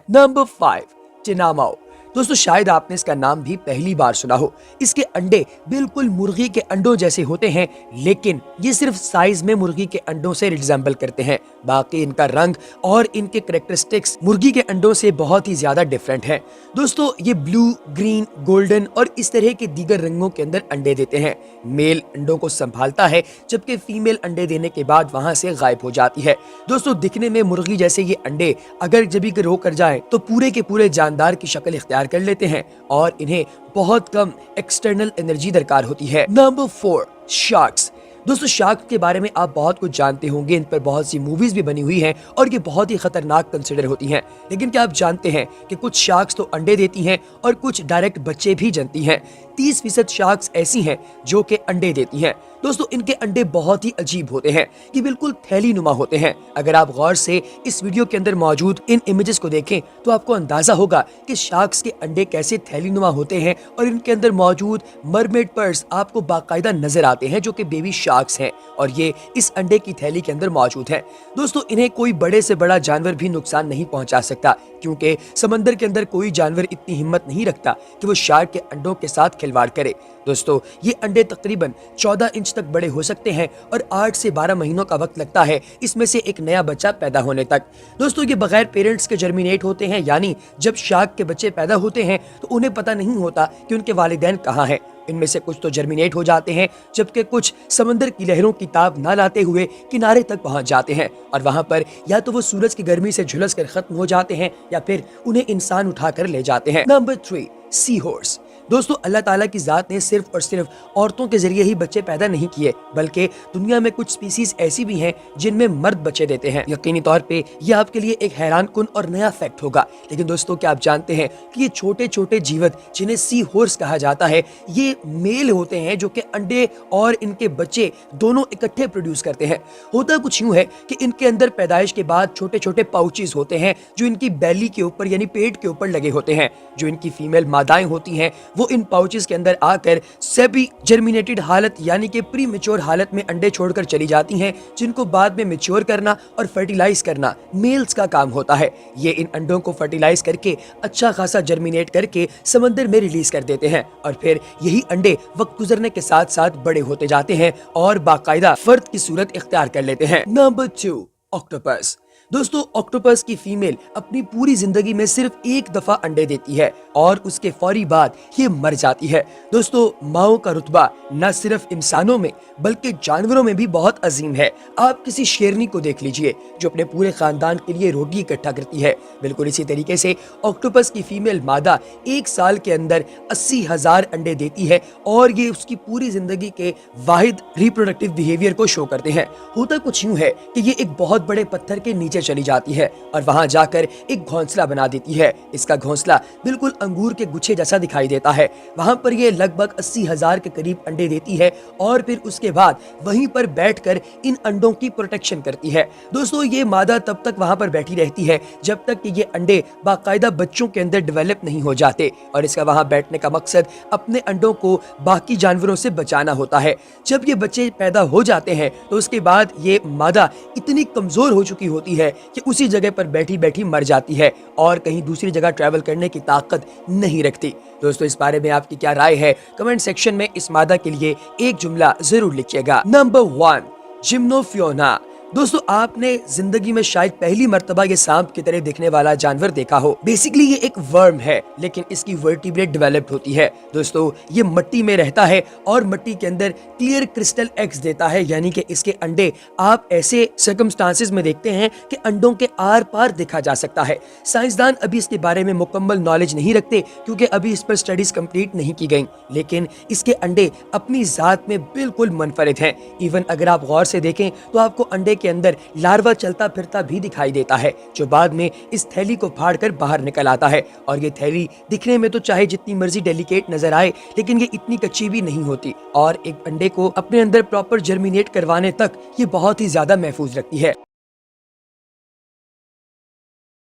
Number 5, टिनामाओ। दोस्तों शायद आपने इसका नाम भी पहली बार सुना हो। इसके अंडे बिल्कुल मुर्गी के अंडों जैसे होते हैं, लेकिन ये सिर्फ साइज में मुर्गी के अंडों से रिजेंबल करते हैं। बाकी इनका रंग और इनके कैरेक्टरिस्टिक्स मुर्गी के अंडों से बहुत ही ज्यादा डिफरेंट हैं। दोस्तों ये ब्लू, ग्रीन, गोल्डन और इस तरह के दीगर रंगों के अंदर अंडे देते हैं। मेल अंडों को संभालता है, जबकि फीमेल अंडे देने के बाद वहां से गायब हो जाती है। दोस्तों दिखने में मुर्गी जैसे ये अंडे अगर जब भी रो कर जाए तो पूरे के पूरे जानदार की शक्ल इख्तियार कर लेते हैं और इन्हें बहुत कम एक्सटर्नल एनर्जी दरकार होती है। Number 4, sharks. दोस्तों शार्क के बारे में आप बहुत कुछ जानते होंगे, इन पर बहुत सी मूवीज भी बनी हुई हैं और ये बहुत ही खतरनाक कंसिडर होती हैं। लेकिन क्या आप जानते हैं कि कुछ शार्क्स तो अंडे देती हैं और कुछ डायरेक्ट बच्चे भी जनती हैं। 30% शार्क्स ऐसी हैं जो कि अंडे देती हैं। दोस्तों इनके अंडे बहुत ही अजीब होते हैं, ये बिल्कुल थैली नुमा होते हैं। अगर आप गौर से इस वीडियो के अंदर मौजूद इन इमेजेस को देखें तो आपको अंदाजा होगा कि शार्क्स के अंडे कैसे थैली नुमा होते हैं और इनके अंदर मौजूद मरमेड पर्स आपको बाकायदा नजर आते हैं जो कि बेबी शार्क्स हैं और ये इस अंडे की थैली के अंदर मौजूद हैं। दोस्तों इन्हें कोई बड़े से बड़ा जानवर भी नुकसान नहीं पहुंचा सकता, क्योंकि समंदर के अंदर कोई जानवर इतनी हिम्मत नहीं रखता कि वो शार्क के अंडों के साथ खिलवाड़ करे। दोस्तों ये अंडे तकरीबन 14 इंच तक बड़े हो सकते हैं और 8 से 12 महीनों का वक्त लगता है इसमें से एक नया बच्चा पैदा होने तक। दोस्तों ये बगैर पेरेंट्स के जर्मिनेट होते हैं, यानी जब शार्क के बच्चे पैदा होते हैं तो उन्हें पता नहीं होता कि उनके वालिदैन कहाँ हैं। इनमें से कुछ तो जर्मिनेट हो जाते हैं, जबकि कुछ समंदर की लहरों की ताब ना लाते हुए किनारे तक पहुंच जाते हैं और वहां पर या तो वो सूरज की गर्मी से झुलस कर खत्म हो जाते हैं या फिर उन्हें इंसान उठाकर ले जाते हैं। Number 3, sea horse. दोस्तों अल्लाह ताला की जात ने सिर्फ और सिर्फ औरतों के जरिए ही बच्चे पैदा नहीं किए, बल्कि दुनिया में कुछ स्पीसीज ऐसी भी हैं जिनमें मर्द बच्चे देते हैं। यकीनी तौर पे ये आपके लिए एक हैरान कुन और नया फैक्ट होगा, लेकिन दोस्तों क्या आप जानते हैं कि ये छोटे छोटे जीवत जिन्हें सी हॉर्स कहा जाता है, ये मेल होते हैं जो कि अंडे और इनके बच्चे दोनों इकट्ठे प्रोड्यूस करते हैं। होता कुछ यूं है कि इनके अंदर पैदाइश के बाद छोटे छोटे पाउचेस होते हैं जो इनकी बैली के ऊपर यानी पेट के ऊपर लगे होते हैं। जो इनकी फीमेल मादाएं होती हैं वो इन पाउचेस के अंदर आकर सेमी जर्मिनेटेड हालत यानी कि प्री मैच्योर हालत में अंडे छोड़कर चली जाती हैं, जिनको बाद में मैच्योर करना और फर्टिलाइज करना मेल्स का काम होता है। ये इन अंडों को फर्टिलाइज करके अच्छा खासा जर्मिनेट करके समंदर में रिलीज कर देते हैं और फिर यही अंडे वक्त गुजरने के साथ साथ बड़े होते जाते हैं और बाकायदा फर्द की सूरत इख्तियार कर लेते हैं। Number 2, octopus. दोस्तों ऑक्टोपस की फीमेल अपनी पूरी जिंदगी में सिर्फ एक दफा अंडे देती है और उसके फौरी बाद ये मर जाती है। दोस्तों माओ का रुतबा न सिर्फ इंसानों में बल्कि जानवरों में भी बहुत अजीम है। आप किसी शेरनी को देख लीजिए जो अपने पूरे खानदान के लिए रोटी इकट्ठा करती है। बिल्कुल इसी तरीके से ऑक्टोपस की फीमेल मादा एक साल के अंदर 80,000 अंडे देती है और ये उसकी पूरी जिंदगी के वाहिद रिप्रोडक्टिव बिहेवियर को शो करते हैं। होता कुछ यूं है कि ये एक बहुत बड़े पत्थर के नीचे चली जाती है और वहां जाकर एक घोंसला बना देती है। इसका घोंसला बिल्कुल अंगूर के गुच्छे जैसा दिखाई देता है। वहां पर ये लगभग 80,000 के करीब अंडे देती है और फिर उसके बाद वहीं पर बैठकर इन अंडों की प्रोटेक्शन करती है। दोस्तों ये मादा तब तक वहां पर बैठी रहती है जब तक कि ये अंडे बाकायदा बच्चों के अंदर डेवलप नहीं हो जाते और इसका वहां बैठने का मकसद अपने अंडों को बाकी जानवरों से बचाना होता है। जब ये बच्चे पैदा हो जाते हैं तो उसके बाद ये मादा इतनी कमजोर हो चुकी होती है कि उसी जगह पर बैठी बैठी मर जाती है और कहीं दूसरी जगह ट्रैवल करने की ताकत नहीं रखती। दोस्तों इस बारे में आपकी क्या राय है, कमेंट सेक्शन में इस मादा के लिए एक जुमला जरूर लिखिएगा। नंबर 1, जिम्नोफियोना। दोस्तों आपने जिंदगी में शायद पहली मर्तबा ये सांप की तरह दिखने वाला जानवर देखा हो। बेसिकली ये एक वर्म है, लेकिन इसकी वर्टिब्रेट डेवलप्ड होती है। दोस्तों ये मिट्टी में रहता है और मिट्टी के अंदर क्लियर क्रिस्टल एग्स देता है, यानी कि इसके अंडे आप ऐसे सर्कमस्टांसेस में देखते हैं कि अंडों के आर पार देखा जा सकता है। साइंसदान अभी इसके बारे में मुकम्मल नॉलेज नहीं रखते क्योंकि अभी इस पर स्टडीज कंप्लीट नहीं की गई, लेकिन इसके अंडे अपनी जात में बिल्कुल मुनफरिद हैं। इवन अगर आप गौर से देखें तो आपको अंडे के अंदर लार्वा चलता फिरता भी दिखाई देता है, जो बाद में इस थैली को फाड़कर बाहर निकल आता है। और ये थैली दिखने में तो चाहे जितनी मर्जी डेलिकेट नजर आए, लेकिन ये इतनी कच्ची भी नहीं होती और एक अंडे को अपने अंदर प्रॉपर जर्मिनेट करवाने तक ये बहुत ही ज्यादा महफूज रखती है।